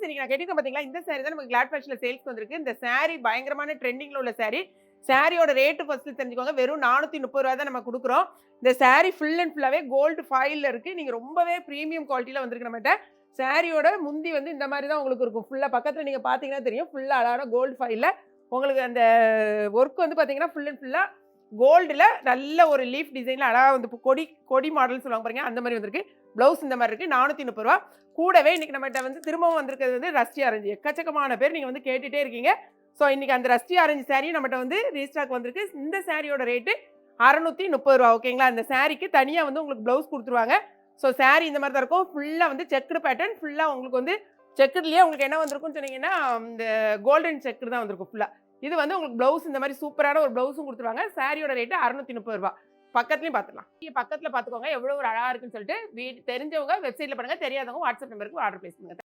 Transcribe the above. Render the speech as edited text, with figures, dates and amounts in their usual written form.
இன்னைக்கு நான் கேட்டிருக்கேன் பார்த்தீங்களா, இந்த சாரி தான் நமக்கு கிளாட் ஃபேஷன்ல சேல்ஸ்க்கு வந்திருக்கு. இந்த சாரி பயங்கரமான ட்ரெண்டிங்ல உள்ள சாரி. சாரியோட ரேட் ஃபர்ஸ்ட் தெரிஞ்சுக்கோங்க. வெறும் ரூ. 430 தான் நம்ம குடுக்குறோம். இந்த சாரி ஃபுல் அண்ட் ஃபுல்லாவே கோல்டு ஃபாயில்ல இருக்கு. நீங்க ரொம்பவே பிரீமியம் குவாலிட்டில வந்திருக்கு நம்மட்ட. சாரியோட முந்தி வந்து இந்த மாரி தான் உங்களுக்கு இருக்கும். ஃபுல்லா பக்கத்துல நீங்க பார்த்தீங்கன்னா தெரியும். ஃபுல்லா அழகான கோல்டு ஃபாயில்ல உங்களுக்கு அந்த ஒர்க் வந்து பார்த்தீங்கன்னா, ஃபுல் அண்ட் ஃபுல்லா கோல்டுல நல்ல ஒரு லீஃப் டிசைன்ல அழகா வந்து கொடி கொடி மாடல் சொல்லுவாங்க பாருங்க. அந்த மாரி வந்திருக்கு. ப்ளவுஸ் இந்த மாரி இருக்கு. ரூ. 430. கூடவே இன்னைக்கு நம்மட்ட வந்து திரும்பவும் வந்திருக்கிறது வந்து ரஸ்டி ஆரஞ்சு. எக்கச்சக்கமான பேர் நீங்க வந்து கேட்டுட்டே இருக்கீங்க. ஸோ இன்னைக்கு அந்த ரஸ்டி ஆரஞ்சு சாரியும் நம்மட்ட வந்து ரீஸ்டாக் வந்திருக்கு. இந்த சாரியோட ரேட்டு ரூ. 630 ஓகேங்களா? இந்த சாரிக்கு தனியா வந்து உங்களுக்கு ப்ளவுஸ் குடுத்துருவாங்க. ஸோ சாரி இந்த மாரி தான் இருக்கும். ஃபுல்லா வந்து செக்குடு பேட்டர்ன். ஃபுல்லா உங்களுக்கு வந்து செக்குடுலயே உங்களுக்கு என்ன வந்திருக்கும்னு சொன்னீங்கன்னா, இந்த கோல்டன் செக்குடு தான் வந்திருக்கும் ஃபுல்லா. இது வந்து உங்களுக்கு ப்ளவுஸ் இந்த மாரி சூப்பரான ஒரு ப்ளவுஸும் குடுத்துருவாங்க. சாரியோட ரேட்டு ரூ. 630. பக்கத்துலயும் பார்த்துக்கலாம். நீங்க பக்கத்துல பார்த்துக்கோங்க. எவ்வளோ ஒரு அழகா இருக்குன்னு சொல்லிட்டு. தெரிஞ்சவங்க வெப்சைட்ல பண்ணுங்க. தெரியாதவங்க வாட்ஸ்அப் நம்பருக்கு ஆர்டர் பிளேஸ் பண்ணுங்க.